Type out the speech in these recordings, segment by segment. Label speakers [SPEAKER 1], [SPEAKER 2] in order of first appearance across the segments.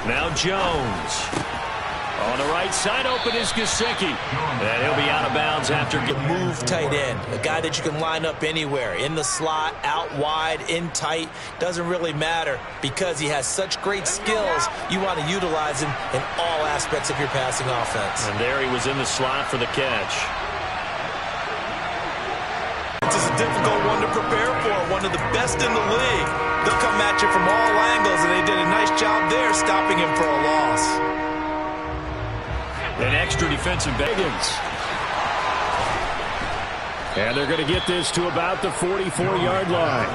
[SPEAKER 1] Now Jones. On the right side, open is Gesicki. And he'll be out of bounds after getting
[SPEAKER 2] move tight end. A guy that you can line up anywhere. In the slot, out wide, in tight. Doesn't really matter because he has such great skills. You want to utilize him in all aspects of your passing offense.
[SPEAKER 1] And there he was in the slot for the catch.
[SPEAKER 2] This is a difficult one to prepare for. One of the best in the league. They'll come at you from all angles, and they did a nice job there stopping him for a loss.
[SPEAKER 1] An extra defensive Higgins. And they're going to get this to about the 44-yard line.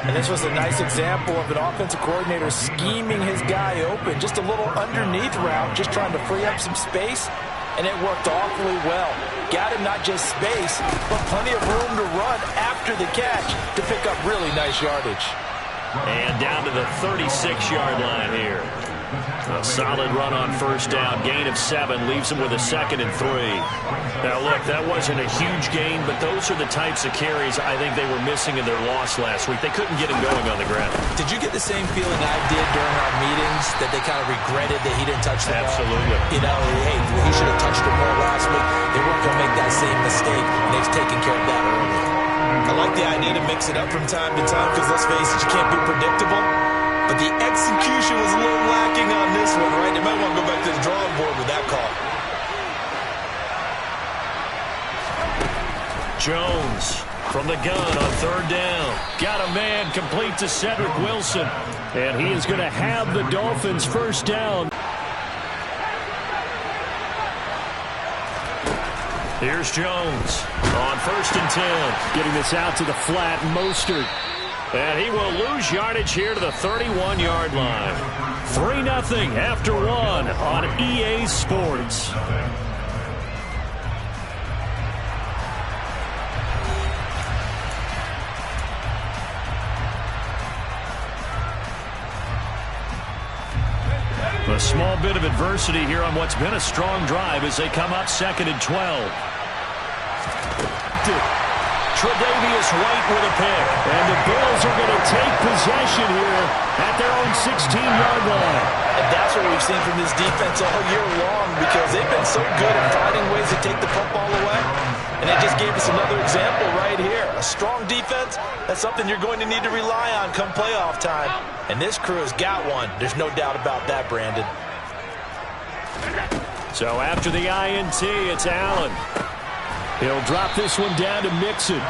[SPEAKER 2] And this was a nice example of an offensive coordinator scheming his guy open. Just a little underneath route, just trying to free up some space. And it worked awfully well. Got him not just space, but plenty of room to run after the catch to pick up really nice yardage.
[SPEAKER 1] And down to the 36-yard line here. A solid run on first down. Gain of 7 leaves him with a 2nd and 3. Now, look, that wasn't a huge gain, but those are the types of carries I think they were missing in their loss last week. They couldn't get him going on the ground.
[SPEAKER 2] Did you get the same feeling I did during our meetings, that they kind of regretted that he didn't touch the ball?
[SPEAKER 1] Absolutely.
[SPEAKER 2] You know, hey, he should have touched it more last week. They weren't going to make that same mistake, and they've taken care of that early. I like the idea to mix it up from time to time because, let's face it, you can't be predictable. But the execution was a little lacking on this one, right? They might want to go back to the drawing board with that call.
[SPEAKER 1] Jones from the gun on 3rd down. Got a man complete to Cedric Wilson. And he is going to have the Dolphins first down. Here's Jones on 1st and 10. Getting this out to the flat, Mostert. And he will lose yardage here to the 31-yard line. 3-0 after 1 on EA Sports. A small bit of adversity here on what's been a strong drive as they come up 2nd and 12. Tre'Davious White with a pick. And the Bills are going to take possession here at their own 16-yard line.
[SPEAKER 2] And that's what we've seen from this defense all year long because they've been so good at finding ways to take the football away. And it just gave us another example right here. A strong defense, that's something you're going to need to rely on come playoff time. And this crew has got one. There's no doubt about that, Brandon.
[SPEAKER 1] So after the INT, it's Allen. He'll drop this one down to Mixon.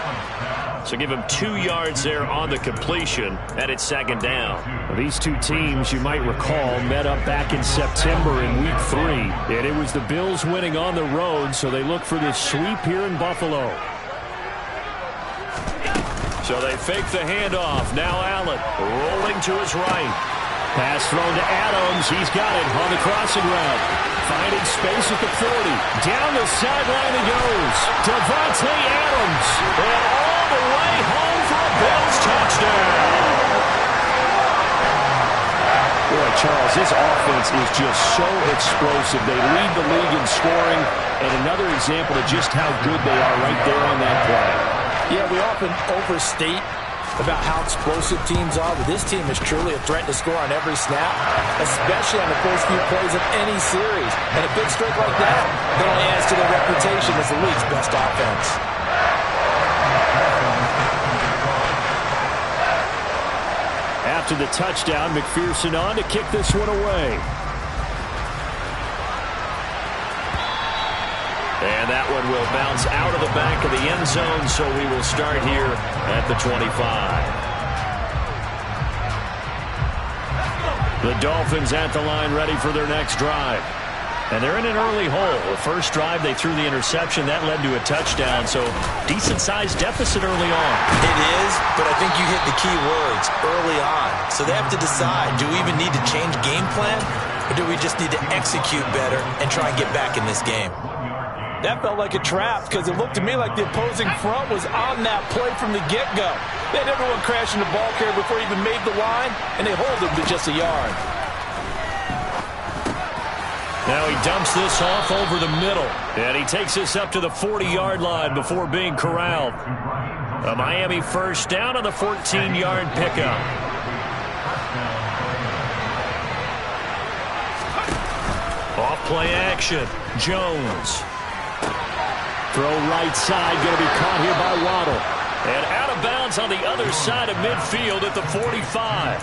[SPEAKER 1] So give him 2 yards there on the completion, and it's 2nd down. These two teams, you might recall, met up back in September in Week 3. And it was the Bills winning on the road, so they look for this sweep here in Buffalo. So they fake the handoff. Now Allen rolling to his right. Pass thrown to Adams. He's got it on the crossing route. Finding space at the 40. Down the sideline he goes. Devontae Adams. And all the way home for a Bills touchdown. Boy, Charles, this offense is just so explosive. They lead the league in scoring. And another example of just how good they are right there on that play.
[SPEAKER 2] Yeah, we often overstate about how explosive teams are, but this team is truly a threat to score on every snap, especially on the first few plays of any series. And a big streak like that only adds to their reputation as the league's best offense.
[SPEAKER 1] After the touchdown, McPherson on to kick this one away. And that one will bounce out of the back of the end zone, so we will start here at the 25. The Dolphins at the line ready for their next drive. And they're in an early hole. The first drive, they threw the interception. That led to a touchdown, so decent-sized deficit early on.
[SPEAKER 2] It is, but I think you hit the key words, early on. So they have to decide, do we even need to change game plan, or do we just need to execute better and try and get back in this game? That felt like a trap because it looked to me like the opposing front was on that play from the get-go. They had everyone crashing the ball carrier before he even made the line, and they hold him to just a yard.
[SPEAKER 1] Now he dumps this off over the middle, and he takes this up to the 40-yard line before being corralled. A Miami first down on the 14-yard pickup. Play action. Jones. Throw right side, going to be caught here by Waddle. And out of bounds on the other side of midfield at the 45.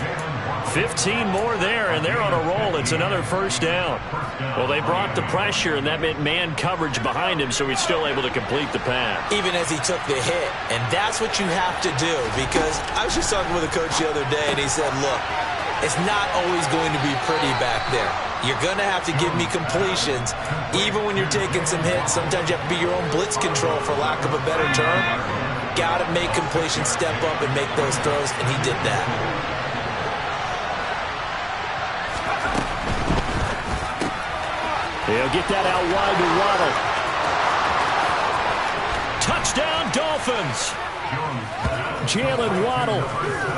[SPEAKER 1] 15 more there, and they're on a roll. It's another first down. Well, they brought the pressure, and that meant man coverage behind him, so he's still able to complete the pass.
[SPEAKER 2] Even as he took the hit. And that's what you have to do, because I was just talking with a coach the other day, and he said, look, it's not always going to be pretty back there. You're going to have to give me completions. Even when you're taking some hits, sometimes you have to be your own blitz control, for lack of a better term. Got to make completions, step up, and make those throws, and he did that.
[SPEAKER 1] He'll get that out wide to Waddle. Touchdown, Dolphins. Jalen Waddle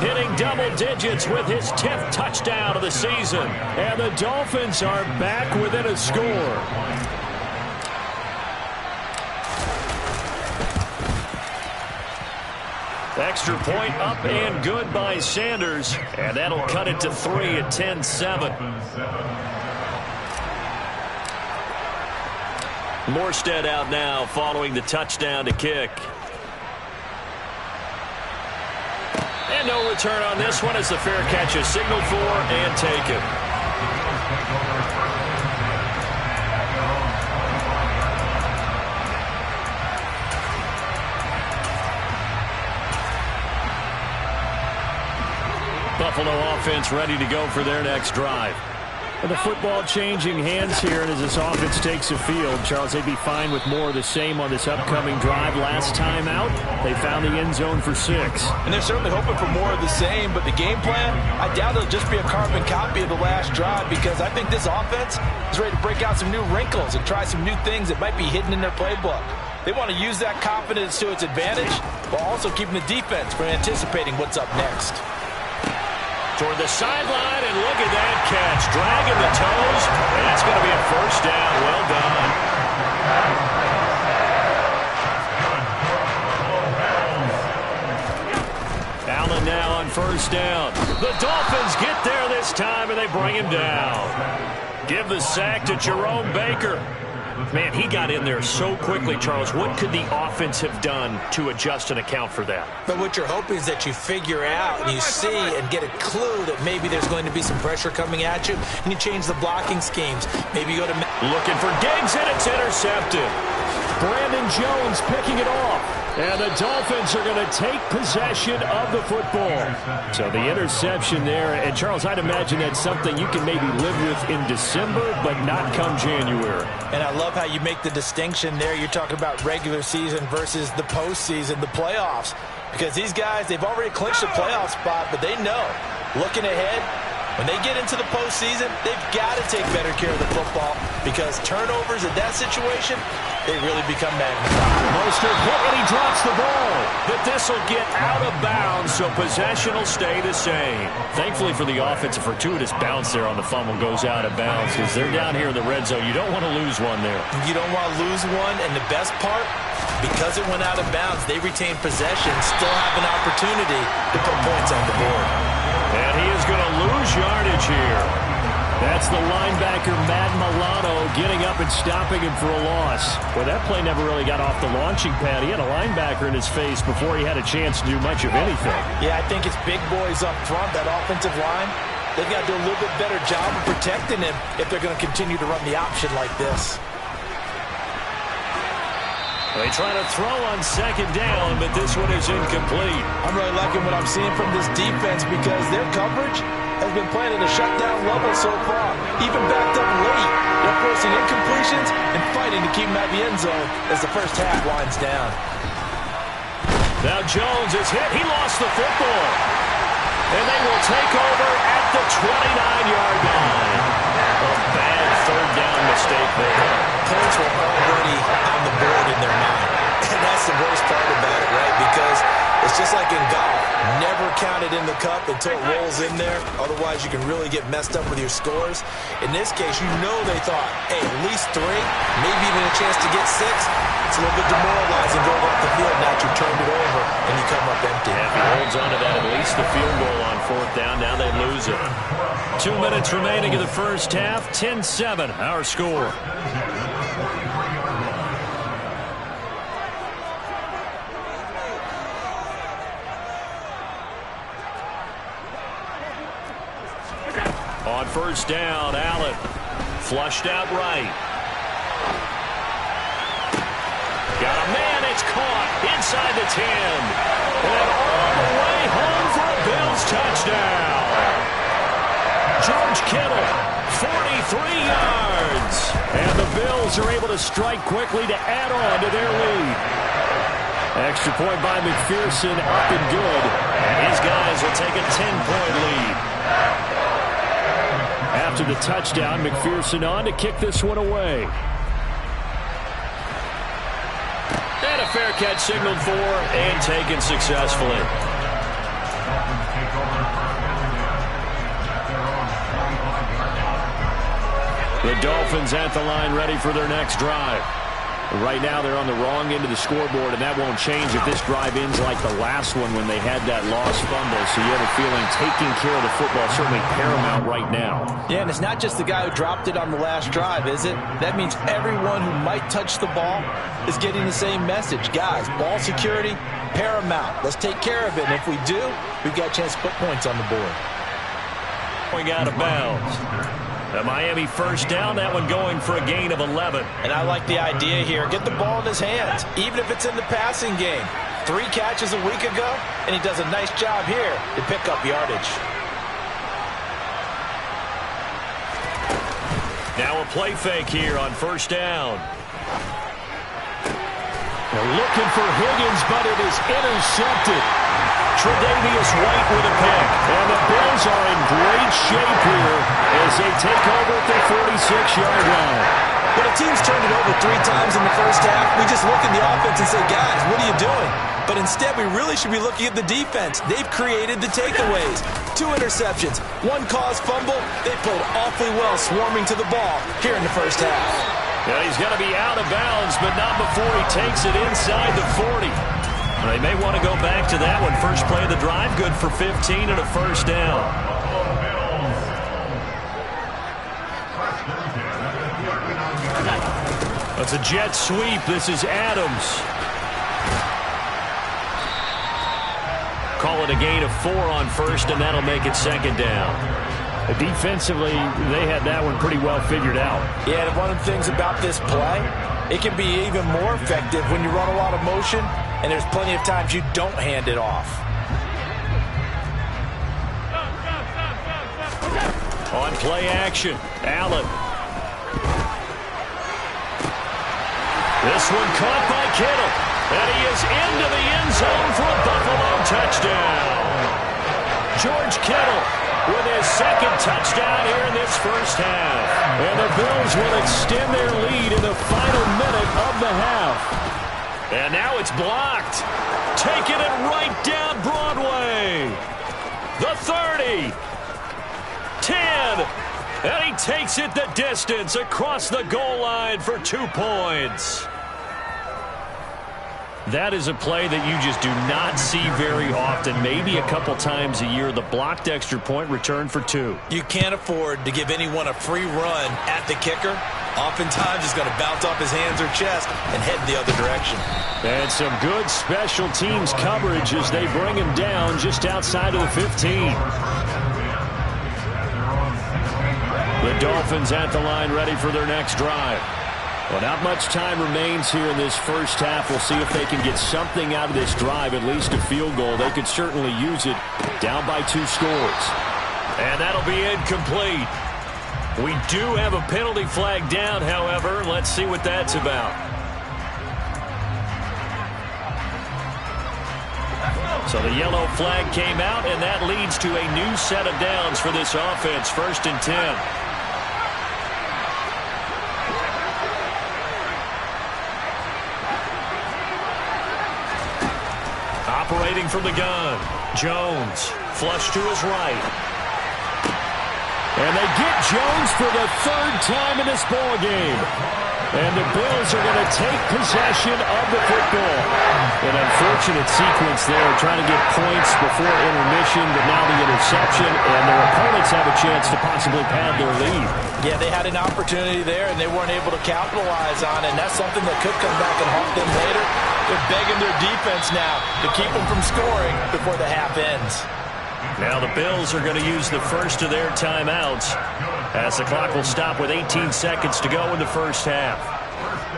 [SPEAKER 1] hitting double digits with his 10th touchdown of the season. And the Dolphins are back within a score. Extra point up and good by Sanders. And that'll cut it to 3 at 10-7. Morstead out now following the touchdown to kick. And no return on this one as the fair catch is signaled for and taken. Buffalo offense ready to go for their next drive. And the football changing hands here, and as this offense takes the field, Charles, they'd be fine with more of the same on this upcoming drive. Last time out, they found the end zone for 6.
[SPEAKER 3] And they're certainly hoping for more of the same, but the game plan, I doubt it'll just be a carbon copy of the last drive, because I think this offense is ready to break out some new wrinkles and try some new things that might be hidden in their playbook. They want to use that confidence to its advantage, while also keeping the defense from anticipating what's up next.
[SPEAKER 1] Toward the sideline, and look at that catch. Dragging the toes, and that's going to be a first down. Well done. Allen now on first down. The Dolphins get there this time, and they bring him down. Give the sack to Jerome Baker. Man, he got in there so quickly, Charles. What could the offense have done to adjust and account for that?
[SPEAKER 2] But what you're hoping is that you figure out and you see and get a clue that maybe there's going to be some pressure coming at you, and you change the blocking schemes. Maybe you go to...
[SPEAKER 1] Looking for Diggs, and it's intercepted. Brandon Jones picking it off. And the Dolphins are going to take possession of the football. So the interception there. And, Charles, I'd imagine that's something you can maybe live with in December, but not come January.
[SPEAKER 3] And I love how you make the distinction there. You're talking about regular season versus the postseason, the playoffs. Because these guys, they've already clinched a playoff spot, but they know, looking ahead, when they get into the postseason, they've got to take better care of the football, because turnovers in that situation, they really become magnified.
[SPEAKER 1] Mostert hit, and he drops the ball. But this will get out of bounds, so possession will stay the same. Thankfully for the offense, a fortuitous bounce there on the fumble goes out of bounds, because they're down here in the red zone. You don't want to lose one there.
[SPEAKER 3] You don't want to lose one, and the best part, because it went out of bounds, they retain possession, still have an opportunity to put points on the board.
[SPEAKER 1] And he is going to lose yardage here. That's the linebacker, Matt Milano, getting up and stopping him for a loss. Well, that play never really got off the launching pad. He had a linebacker in his face before he had a chance to do much of anything.
[SPEAKER 3] Yeah, I think it's big boys up front, that offensive line. They've got to do a little bit better job of protecting him if they're going to continue to run the option like this.
[SPEAKER 1] They try to throw on second down, but this one is incomplete.
[SPEAKER 3] I'm really liking what I'm seeing from this defense, because their coverage has been playing at a shutdown level so far. Even backed up late, they're forcing incompletions and fighting to keep them out of the end zone as the first half winds down.
[SPEAKER 1] Now Jones is hit. He lost the football. And they will take over at the 29-yard line. A bad third down mistake there.
[SPEAKER 2] Points were already on the board in their mind. And that's the worst part about it, right? Because it's just like in golf.
[SPEAKER 3] Never count it in the cup until it rolls in there. Otherwise, you can really get messed up with your scores. In this case, you know they thought, hey, at least 3, maybe even a chance to get 6. It's a little bit demoralizing going off the field. Now you turned it over and you come up empty.
[SPEAKER 1] Yeah, if he holds on to that, at least the field goal on 4th down. Now they lose it. 2 minutes remaining in the first half. 10-7, our score. On 1st down, Allen flushed out right. Got a man, it's caught inside the 10. And all the way home for a Bills touchdown. George Kittle, 43 yards. And the Bills are able to strike quickly to add on to their lead. Extra point by McPherson, up and good. And his guys will take a 10-point lead. After the touchdown, McPherson on to kick this one away. And a fair catch signaled for and taken successfully. The Dolphins at the line ready for their next drive. Right now they're on the wrong end of the scoreboard, and that won't change if this drive ends like the last one when they had that lost fumble. So you have a feeling taking care of the football is certainly paramount right now.
[SPEAKER 3] Yeah, and it's not just the guy who dropped it on the last drive, is it? That means everyone who might touch the ball is getting the same message. Guys, ball security, paramount. Let's take care of it, and if we do, we've got a chance to put points on the board.
[SPEAKER 1] Going out of bounds. The Miami 1st down, that one going for a gain of 11.
[SPEAKER 3] And I like the idea here. Get the ball in his hands, even if it's in the passing game. 3 catches a week ago, and he does a nice job here to pick up yardage.
[SPEAKER 1] Now a play fake here on 1st down. They're looking for Higgins, but it is intercepted. Tre'Davious White with a pick. And the Bills are in great shape here as they take over at their 46-yard line.
[SPEAKER 3] When a team's turned it over 3 times in the first half, we just look at the offense and say, guys, what are you doing? But instead, we really should be looking at the defense. They've created the takeaways. 2 interceptions, 1 caused fumble. They played awfully well swarming to the ball here in the first half.
[SPEAKER 1] Yeah, he's going to be out of bounds, but not before he takes it inside the 40. They may want to go back to that one. First play of the drive, good for 15 and a 1st down. That's a jet sweep. This is Adams. Call it a gain of 4 on 1st, and that'll make it 2nd down. Defensively, they had that one pretty well figured out.
[SPEAKER 3] Yeah, and one of the things about this play, it can be even more effective when you run a lot of motion, and there's plenty of times you don't hand it off.
[SPEAKER 1] On play action, Allen. This one caught by Kittle. And he is into the end zone for a Buffalo touchdown. George Kittle with his 2nd touchdown here in this first half. And the Bills will extend their lead in the final minute of the half. And now it's blocked. Taking it right down Broadway. The 30. 10. And he takes it the distance across the goal line for 2 points. That is a play that you just do not see very often. Maybe a couple times a year. The blocked extra point return for 2.
[SPEAKER 3] You can't afford to give anyone a free run at the kicker. Oftentimes he's going to bounce off his hands or chest and head the other direction.
[SPEAKER 1] And some good special teams coverage as they bring him down just outside of the 15. The Dolphins at the line ready for their next drive. Well, not much time remains here in this first half. We'll see if they can get something out of this drive, at least a field goal. They could certainly use it, down by 2 scores. And that'll be incomplete. We do have a penalty flag down, however. Let's see what that's about. So the yellow flag came out, and that leads to a new set of downs for this offense. 1st and 10. operating from the gun. Jones, flush to his right. And they get Jones for the third time in this ball game. And the Bills are going to take possession of the football. An unfortunate sequence there, trying to get points before intermission, but now the interception, and their opponents have a chance to possibly pad their lead.
[SPEAKER 3] Yeah, they had an opportunity there, and they weren't able to capitalize on it, and that's something that could come back and haunt them later. They're begging their defense now to keep them from scoring before the half ends.
[SPEAKER 1] Now the Bills are going to use the first of their timeouts as the clock will stop with 18 seconds to go in the first half.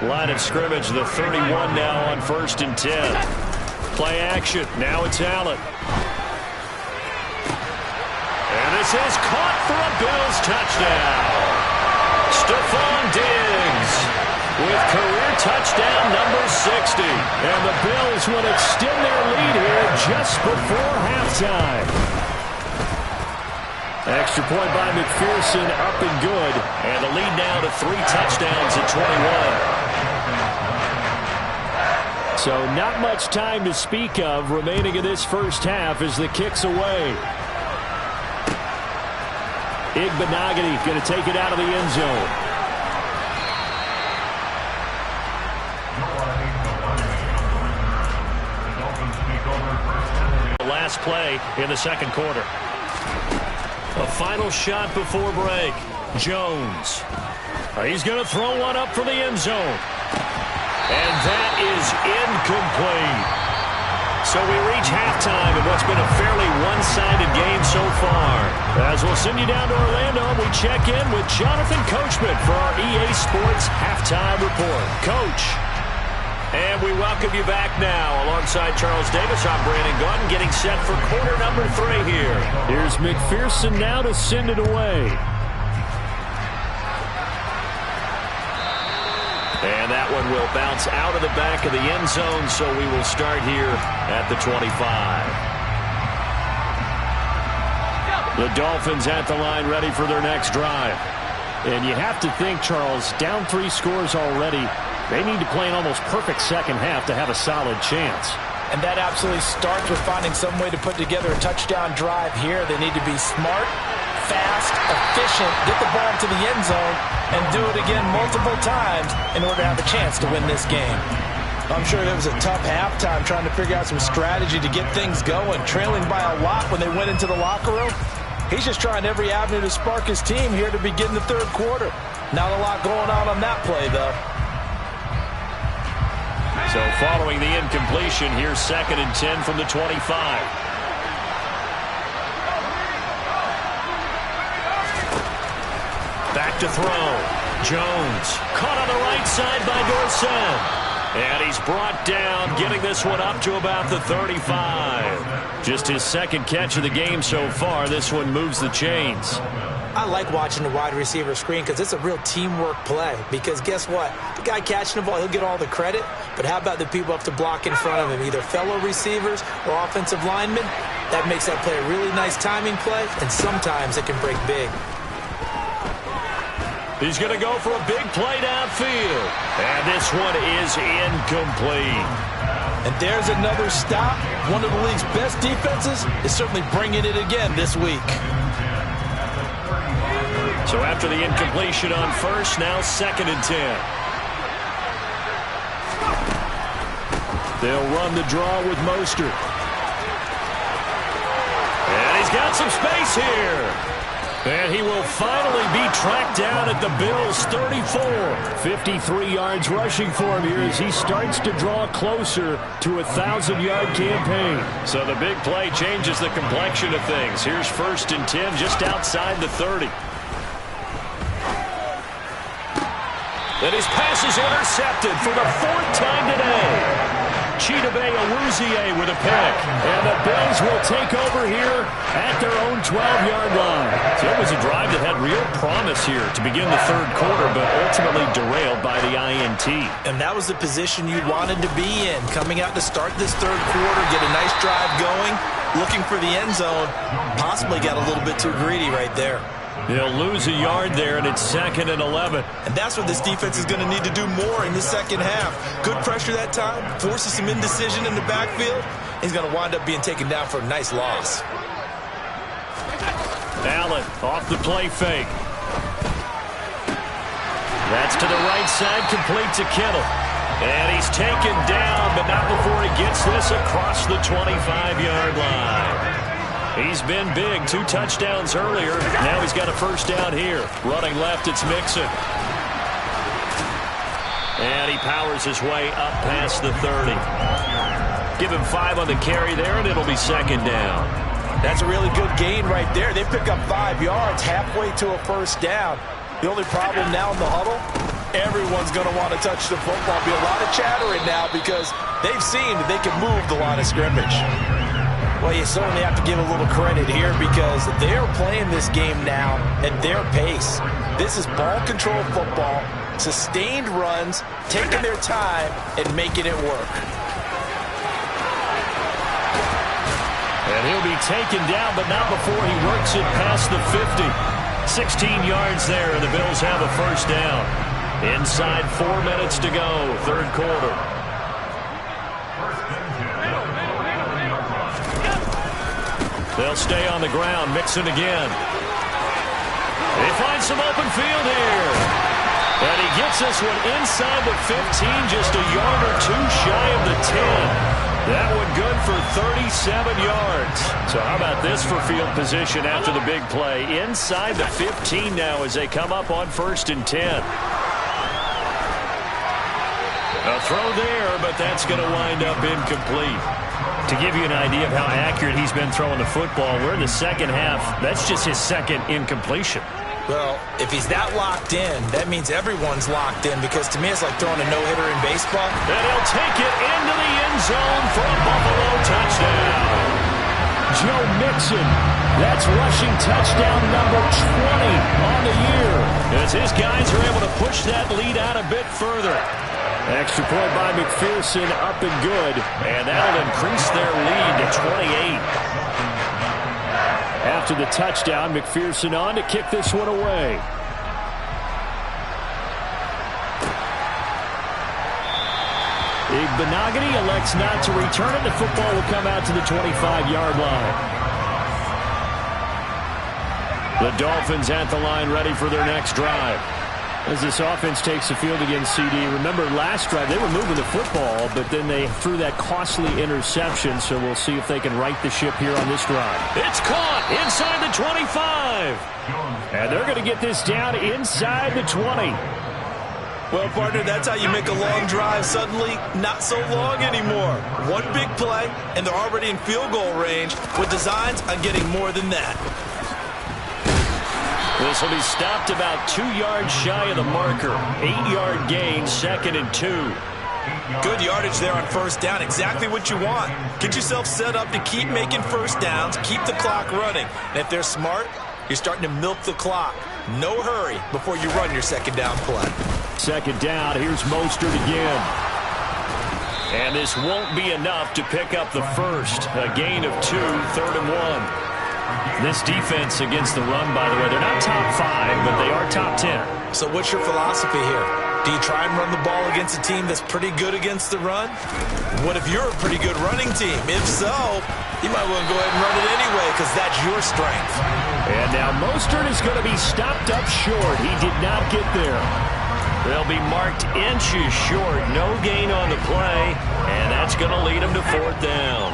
[SPEAKER 1] Line of scrimmage, the 31 now on 1st and 10. Play action. Now it's Allen. And this is caught for a Bills touchdown. Stephon Diggs with career touchdown number 60. And the Bills will extend their lead here just before halftime. Extra point by McPherson, up and good. And the lead now to 3 touchdowns at 21. So not much time to speak of remaining in this first half as the kick's away. Igbenogany going to take it out of the end zone. Last play in the second quarter. A final shot before break. Jones. He's going to throw one up for the end zone. And that is incomplete. So we reach halftime in what's been a fairly one-sided game so far. As we'll send you down to Orlando, we check in with Jonathan Coachman for our EA Sports Halftime Report. Coach. And we welcome you back now. Alongside Charles Davis, I'm Brandon Gunn, getting set for quarter number 3 here. Here's McPherson now to send it away. And that one will bounce out of the back of the end zone, so we will start here at the 25. The Dolphins at the line, ready for their next drive. And you have to think, Charles, down 3 scores already. They need to play an almost perfect second half to have a solid chance.
[SPEAKER 3] And that absolutely starts with finding some way to put together a touchdown drive here. They need to be smart, fast, efficient, get the ball to the end zone, and do it again multiple times in order to have a chance to win this game. I'm sure it was a tough halftime trying to figure out some strategy to get things going, trailing by a lot when they went into the locker room. He's just trying every avenue to spark his team here to begin the third quarter. Not a lot going on that play, though.
[SPEAKER 1] So following the incompletion, here's 2nd and 10 from the 25. Back to throw. Jones caught on the right side by Dorsett. And he's brought down, getting this one up to about the 35. Just his 2nd catch of the game so far. This one moves the chains.
[SPEAKER 2] I like watching the wide receiver screen because it's a real teamwork play. Because guess what? The guy catching the ball, he'll get all the credit. But how about the people have to block in front of him, either fellow receivers or offensive linemen? That makes that play a really nice timing play, and sometimes it can break big.
[SPEAKER 1] He's going to go for a big play downfield. And this one is incomplete.
[SPEAKER 3] And there's another stop. One of the league's best defenses is certainly bringing it again this week.
[SPEAKER 1] So after the incompletion on first, now 2nd and 10. They'll run the draw with Mostert. And he's got some space here. And he will finally be tracked down at the Bills' 34. 53 yards rushing for him here as he starts to draw closer to a 1,000-yard campaign. So the big play changes the complexion of things. Here's 1st and 10 just outside the 30. And his pass is intercepted for the 4th time today. Chidobe Awuzie with a pick. And the Bills will take over here at their own 12-yard line. So it was a drive that had real promise here to begin the third quarter, but ultimately derailed by the INT.
[SPEAKER 3] And that was the position you wanted to be in. Coming out to start this third quarter, get a nice drive going, looking for the end zone. Possibly got a little bit too greedy right there.
[SPEAKER 1] They'll lose a yard there, and it's 2nd and 11.
[SPEAKER 2] And that's what this defense is going to need to do more in the second half. Good pressure that time, forces some indecision in the backfield. He's going to wind up being taken down for a nice loss.
[SPEAKER 1] Allen off the play fake. That's to the right side, complete to Kittle. And he's taken down, but not before he gets this across the 25-yard line. He's been big. 2 touchdowns earlier. Now he's got a first down here. Running left, it's Mixon. And he powers his way up past the 30. Give him 5 on the carry there, and it'll be 2nd down.
[SPEAKER 3] That's a really good gain right there. They pick up 5 yards halfway to a first down. The only problem now in the huddle, everyone's going to want to touch the football. Be a lot of chattering now because they've seen that they can move the line of scrimmage. Well, you certainly have to give a little credit here because they're playing this game now at their pace. This is ball control football, sustained runs, taking their time and making it work.
[SPEAKER 1] And he'll be taken down, but not before he works it past the 50. 16 yards there, and the Bills have a first down. Inside 4 minutes to go, 3rd quarter. They'll stay on the ground. Mixon again. They find some open field here. And he gets this one inside the 15, just a yard or 2 shy of the 10. That one good for 37 yards. So how about this for field position after the big play? Inside the 15 now as they come up on 1st and 10. A throw there, but that's going to wind up incomplete. To give you an idea of how accurate he's been throwing the football, we're in the second half. That's just his 2nd incompletion.
[SPEAKER 2] Well, if he's that locked in, that means everyone's locked in because to me it's like throwing a no-hitter in baseball.
[SPEAKER 1] And he'll take it into the end zone for a Buffalo touchdown. Joe Mixon, that's rushing touchdown number 20 on the year. As his guys are able to push that lead out a bit further. Extra point by McPherson, up and good. And that'll increase their lead to 28. After the touchdown, McPherson on to kick this one away. Igbenogany elects not to return it. The football will come out to the 25-yard line. The Dolphins at the line ready for their next drive. As this offense takes the field against CD. Remember, last drive, they were moving the football, but then they threw that costly interception, so we'll see if they can right the ship here on this drive. It's caught inside the 25. And they're going to get this down inside the 20.
[SPEAKER 2] Well, partner, that's how you make a long drive suddenly not so long anymore. One big play, and they're already in field goal range with designs on getting more than that.
[SPEAKER 1] This will be stopped about 2 yards shy of the marker. 8-yard gain, 2nd and 2.
[SPEAKER 2] Good yardage there on first down. Exactly what you want. Get yourself set up to keep making first downs, keep the clock running. And if they're smart, you're starting to milk the clock. No hurry before you run your 2nd down play.
[SPEAKER 1] 2nd down, here's Mostert again. And this won't be enough to pick up the first. A gain of 2, 3rd and 1. This defense against the run, by the way, they're not top 5, but they are top 10.
[SPEAKER 2] So what's your philosophy here? Do you try and run the ball against a team that's pretty good against the run? What if you're a pretty good running team? If so, you might want to go ahead and run it anyway because that's your strength.
[SPEAKER 1] And now Mostert is going to be stopped up short. He did not get there. They'll be marked inches short. No gain on the play, and that's going to lead them to 4th down.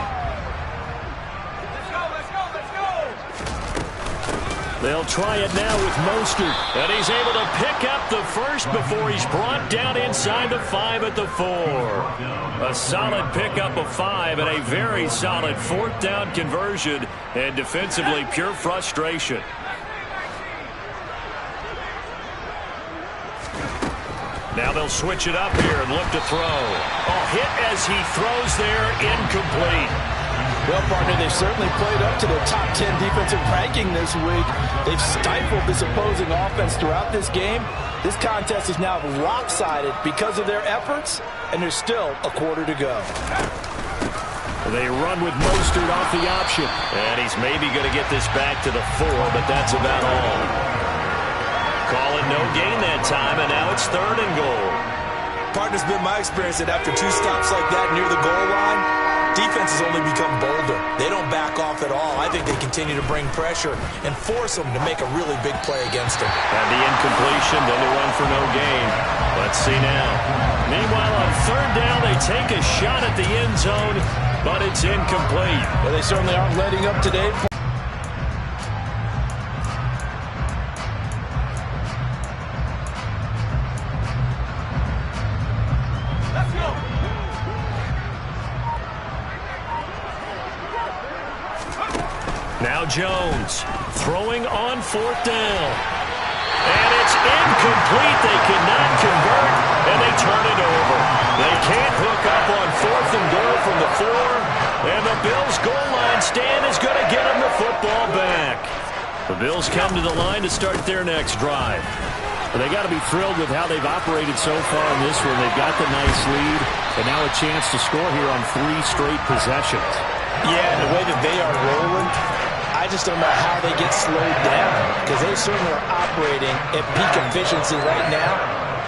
[SPEAKER 1] They'll try it now with Mostert. And he's able to pick up the first before he's brought down inside the 5 at the 4. A solid pickup of 5 and a very solid 4th down conversion. And defensively, pure frustration. Now they'll switch it up here and look to throw. A hit as he throws there, incomplete.
[SPEAKER 3] Well, partner, they've certainly played up to their top 10 defensive ranking this week. They've stifled this opposing offense throughout this game. This contest is now lopsided because of their efforts, and there's still a quarter to go.
[SPEAKER 1] They run with Mostert off the option. And he's maybe going to get this back to the 4, but that's about all. no gain that time, and now it's 3rd and goal.
[SPEAKER 3] Partner's been my experience that after 2 stops like that near the goal line, defenses only become bolder. They don't back off at all. I think they continue to bring pressure and force them to make a really big play against them.
[SPEAKER 1] And the incompletion, then the run for no gain. Let's see now. Meanwhile, on 3rd down, they take a shot at the end zone, but it's incomplete.
[SPEAKER 3] Well, they certainly aren't letting up today.
[SPEAKER 1] Now Jones throwing on 4th down. And it's incomplete. They cannot convert, and they turn it over. They can't hook up on 4th and goal from the 4, and the Bills' goal line stand is going to get them the football back. The Bills come to the line to start their next drive. But they got to be thrilled with how they've operated so far in this one. They've got the nice lead, and now a chance to score here on 3 straight possessions.
[SPEAKER 3] Yeah, and the way that they are rolling, I just don't know how they get slowed down, because they certainly are operating at peak efficiency right now.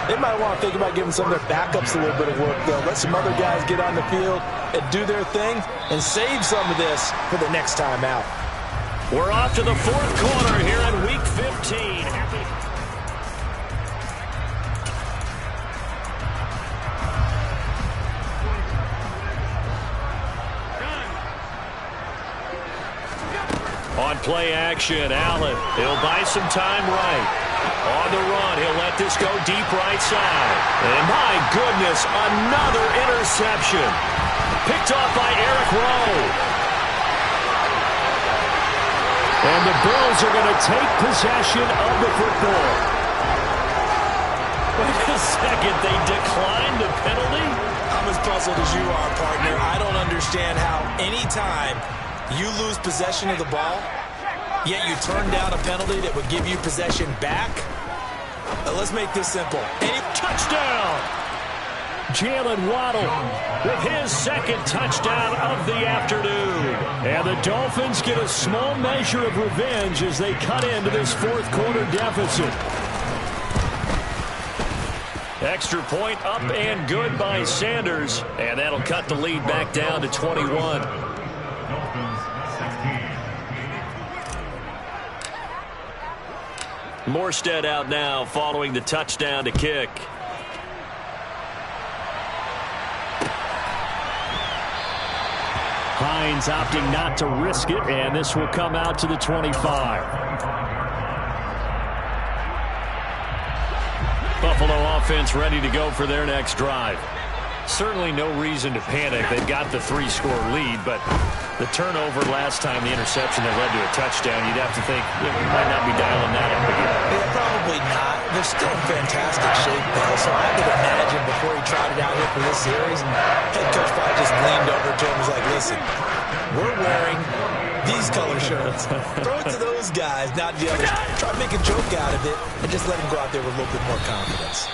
[SPEAKER 3] They might want to think about giving some of their backups a little bit of work, though. Let some other guys get on the field and do their thing and save some of this for the next time out.
[SPEAKER 1] We're off to the 4th quarter here in Week 15. On play action, Allen. He'll buy some time right. On the run, he'll let this go deep right side. And my goodness, another interception. Picked off by Eric Rowe. And the Bills are going to take possession of the football. Wait a second, they declined the penalty?
[SPEAKER 3] I'm as puzzled as you are, partner. I don't understand how any time you lose possession of the ball, yet you turn down a penalty that would give you possession back. Let's make this simple.
[SPEAKER 1] Any touchdown! Jalen Waddle with his 2nd touchdown of the afternoon. And the Dolphins get a small measure of revenge as they cut into this 4th quarter deficit. Extra point up and good by Sanders. And that'll cut the lead back down to 21. Morstead out now following the touchdown to kick. Hines opting not to risk it, and this will come out to the 25. Buffalo offense ready to go for their next drive. Certainly no reason to panic. They've got the 3-score lead, but the turnover last time, the interception that led to a touchdown, you'd have to think we might not be dialing that up again.
[SPEAKER 3] Yeah, probably not. They're still in fantastic shape, though, so I would imagine before he trotted out here for this series, head coach probably just leaned over to him and was like, listen, we're wearing these color shirts. Throw it to those guys, not the others. Try to make a joke out of it and just let them go out there with a little bit more confidence.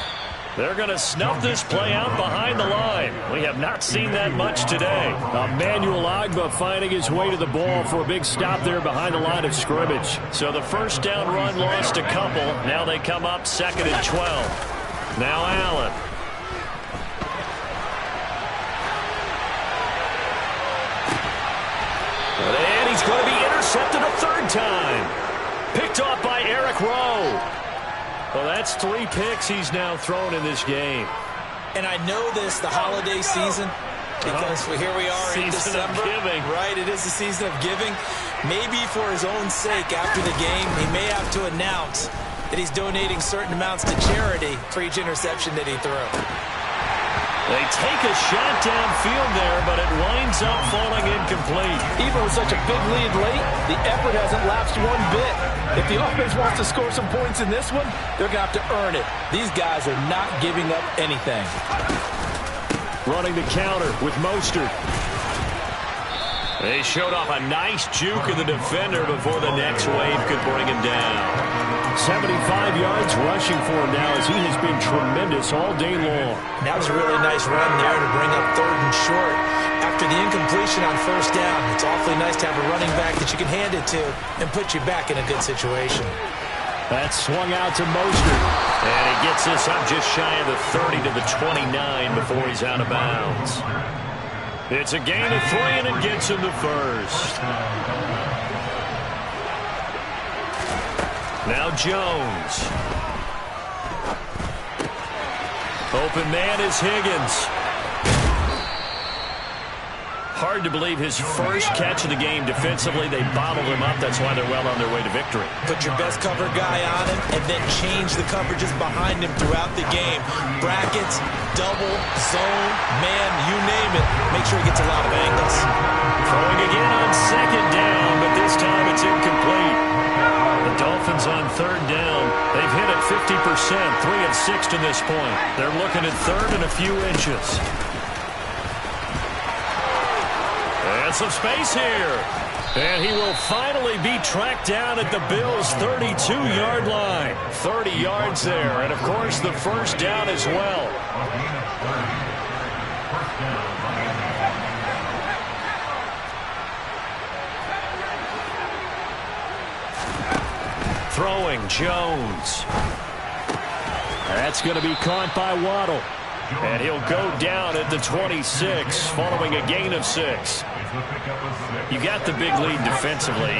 [SPEAKER 1] They're going to snuff this play out behind the line. We have not seen that much today. Emmanuel Ogbah finding his way to the ball for a big stop there behind the line of scrimmage. So the 1st down run lost a couple. Now they come up 2nd and 12. Now Allen. And he's going to be intercepted a 3rd time. Picked off by Eric Rowe. Well, that's 3 picks he's now thrown in this game.
[SPEAKER 3] And I know this, the holiday season, because here we are in December.
[SPEAKER 1] Season of giving.
[SPEAKER 3] Right, it is the season of giving. Maybe for his own sake, after the game, he may have to announce that he's donating certain amounts to charity for each interception that he threw.
[SPEAKER 1] They take a shot downfield there, but it winds up falling incomplete.
[SPEAKER 3] Even with such a big lead late, the effort hasn't lapsed one bit. If the offense wants to score some points in this one, they're going to have to earn it. These guys are not giving up anything.
[SPEAKER 1] Running the counter with Mostert. They showed off a nice juke of the defender before the next wave could bring him down. 75 yards rushing for him now as he has been tremendous all day long.
[SPEAKER 3] That was a really nice run there to bring up 3rd and short. After the incompletion on 1st down, it's awfully nice to have a running back that you can hand it to and put you back in a good situation.
[SPEAKER 1] That's swung out to Mostert. And he gets this up just shy of the 30 to the 29 before he's out of bounds. It's a gain of 3, and it gets him to first. Now Jones. Open man is Higgins. Hard to believe his first catch of the game defensively. They bottled him up. That's why they're well on their way to victory.
[SPEAKER 2] Put your best cover guy on him and then change the coverages behind him throughout the game. Brackets, double, zone, man, you name it. Make sure he gets a lot of angles.
[SPEAKER 1] Throwing again on second down, but this time it's incomplete. The Dolphins on third down. They've hit it 50%, 3 of 6 to this point. They're looking at third and a few inches. And some space here. And he will finally be tracked down at the Bills' 32-yard line. 30 yards there. And, of course, the first down as well. Throwing, Jones. That's going to be caught by Waddle. And he'll go down at the 26, following a gain of 6. You got the big lead defensively.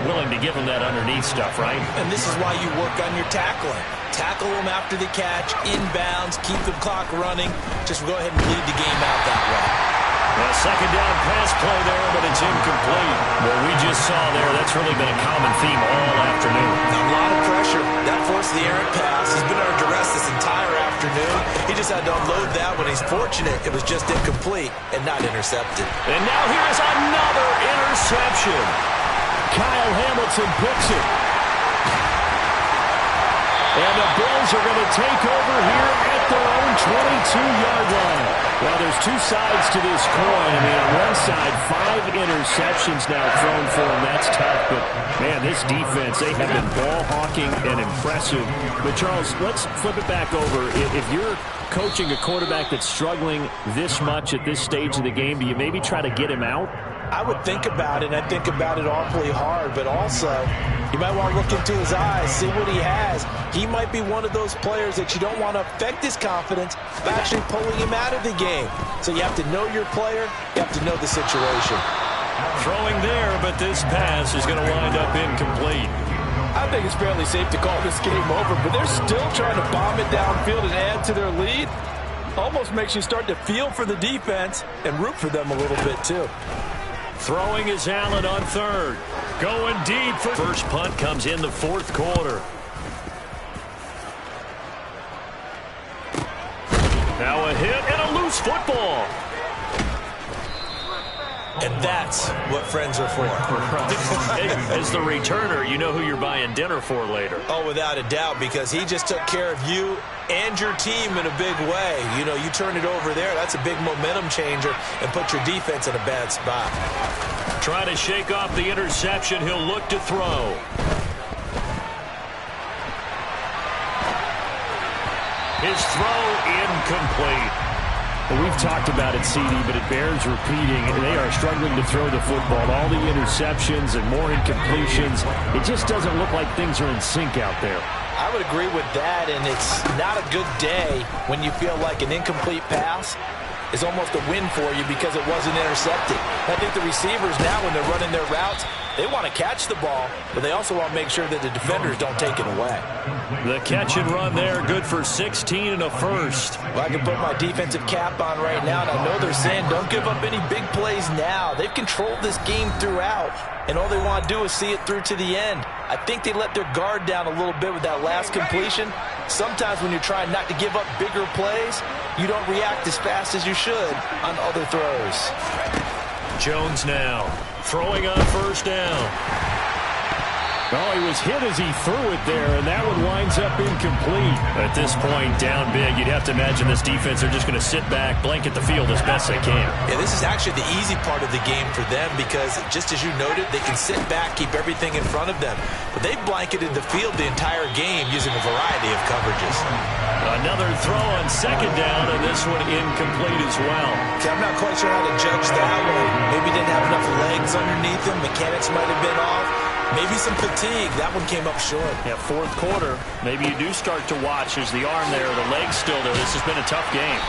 [SPEAKER 1] Willing to give him that underneath stuff, right?
[SPEAKER 2] And this is why you work on your tackling. Tackle him after the catch, inbounds, keep the clock running. Just go ahead and lead the game out that way.
[SPEAKER 1] A second down pass play there, but it's incomplete. What we just saw there, that's really been a common theme all afternoon.
[SPEAKER 2] A lot of pressure. That forced the errant pass. He's been under duress this entire afternoon. He just had to unload that when he's fortunate. It was just incomplete and not intercepted.
[SPEAKER 1] And now here is another interception. Kyle Hamilton picks it. And the Bills are going to take over here at their own 22-yard line. Well, there's two sides to this coin. I mean, on one side, 5 interceptions now thrown for him. That's tough. But, man, this defense, they have been ball hawking and impressive. But, Charles, let's flip it back over. If you're coaching a quarterback that's struggling this much at this stage of the game, do you maybe try to get him out?
[SPEAKER 3] I would think about it, and I think about it awfully hard, but also you might want to look into his eyes, see what he has. He might be one of those players that you don't want to affect his confidence by actually pulling him out of the game. So you have to know your player, you have to know the situation.
[SPEAKER 1] Throwing there, but this pass is going to wind up incomplete.
[SPEAKER 3] I think it's fairly safe to call this game over, but they're still trying to bomb it downfield and add to their lead. Almost makes you start to feel for the defense and root for them a little bit too.
[SPEAKER 1] Throwing is Allen on third. Going deep. First punt comes in the fourth quarter. Now a hit and a loose football.
[SPEAKER 2] And that's what friends are for.
[SPEAKER 1] As the returner, you know who you're buying dinner for later.
[SPEAKER 2] Oh, without a doubt, because he just took care of you and your team in a big way. You know, you turn it over there, that's a big momentum changer, and put your defense in a bad spot.
[SPEAKER 1] Trying to shake off the interception, he'll look to throw. His throw incomplete. Well, we've talked about it, CD, but it bears repeating. They are struggling to throw the football. All the interceptions and more incompletions. It just doesn't look like things are in sync out there.
[SPEAKER 3] I would agree with that, and it's not a good day when you feel like an incomplete pass is almost a win for you because it wasn't intercepted. I think the receivers now, when they're running their routes, they want to catch the ball, but they also want to make sure that the defenders don't take it away.
[SPEAKER 1] The catch and run there, good for 16 and a first.
[SPEAKER 3] Well, I can put my defensive cap on right now, and I know they're saying don't give up any big plays now. They've controlled this game throughout, and all they want to do is see it through to the end. I think they let their guard down a little bit with that last completion. Sometimes when you're trying not to give up bigger plays, you don't react as fast as you should on other throws.
[SPEAKER 1] Jones now throwing on first down. Oh, he was hit as he threw it there, and that one winds up incomplete. At this point, down big, you'd have to imagine this defense are just going to sit back, blanket the field as best they can.
[SPEAKER 2] Yeah, this is actually the easy part of the game for them because, just as you noted, they can sit back, keep everything in front of them. But they've blanketed the field the entire game using a variety of coverages.
[SPEAKER 1] Another throw on second down, and this one incomplete as well.
[SPEAKER 2] Okay, I'm not quite sure how to judge that one. Maybe didn't have enough legs underneath him. Mechanics might have been off. Maybe some fatigue. That one came up short.
[SPEAKER 1] Yeah, fourth quarter, maybe you do start to watch. There's the arm there, the leg's still there. This has been a tough game.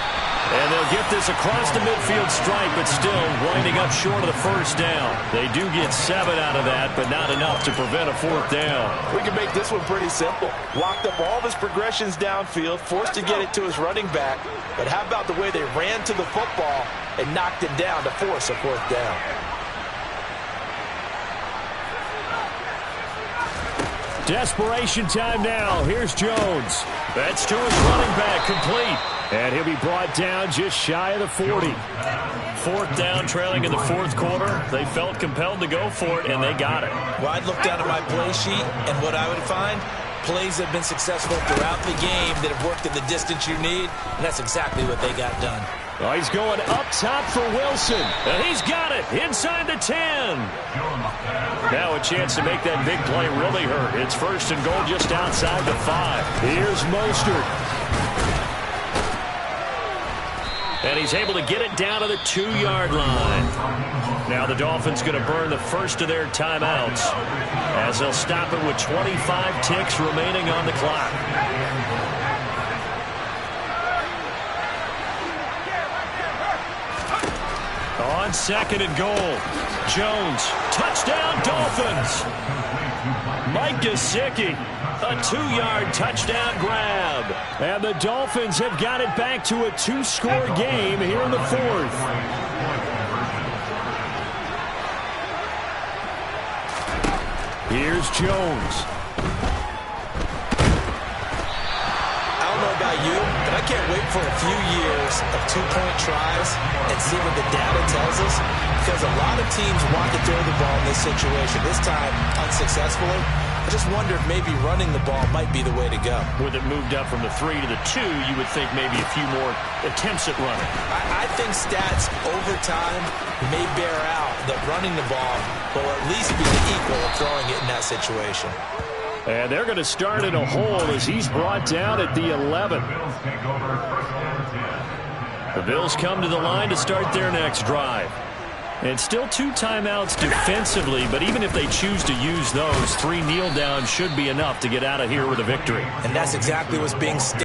[SPEAKER 1] And they'll get this across the midfield stripe, but still winding up short of the first down. They do get 7 out of that, but not enough to prevent a fourth down.
[SPEAKER 3] We can make this one pretty simple. Locked up all of his progressions downfield, forced to get it to his running back. But how about the way they ran to the football and knocked it down to force a fourth down?
[SPEAKER 1] Desperation time now. Here's Jones. That's to his running back, complete. And he'll be brought down just shy of the 40. Fourth down, trailing in the fourth quarter. They felt compelled to go for it, and they got it.
[SPEAKER 2] Well, I'd look down at my play sheet, and what I would find, plays that have been successful throughout the game that have worked in the distance you need, and that's exactly what they got done.
[SPEAKER 1] Oh, he's going up top for Wilson. And he's got it inside the 10. Now a chance to make that big play really hurt. It's first and goal just outside the 5. Here's Mostert. And he's able to get it down to the 2-yard line. Now the Dolphins going to burn the first of their timeouts as they'll stop it with 25 ticks remaining on the clock. On second and goal, Jones, touchdown Dolphins. Mike Gesicki, a 2-yard touchdown grab. And the Dolphins have got it back to a 2-score game here in the fourth. Here's Jones.
[SPEAKER 2] I don't know about you, but I can't wait for a few years of 2-point tries and see what the data tells us, because a lot of teams want to throw the ball in this situation. This time, unsuccessfully. I just wonder if maybe running the ball might be the way to go.
[SPEAKER 1] With it moved up from the 3 to the 2, you would think maybe a few more attempts at running.
[SPEAKER 2] I think stats over time may bear out that running the ball will at least be the equal of throwing it in that situation.
[SPEAKER 1] And they're going to start in a hole as he's brought down at the 11. The Bills come to the line to start their next drive. And still 2 timeouts defensively, but even if they choose to use those, 3 kneel downs should be enough to get out of here with a victory.
[SPEAKER 2] And that's exactly what's being stated.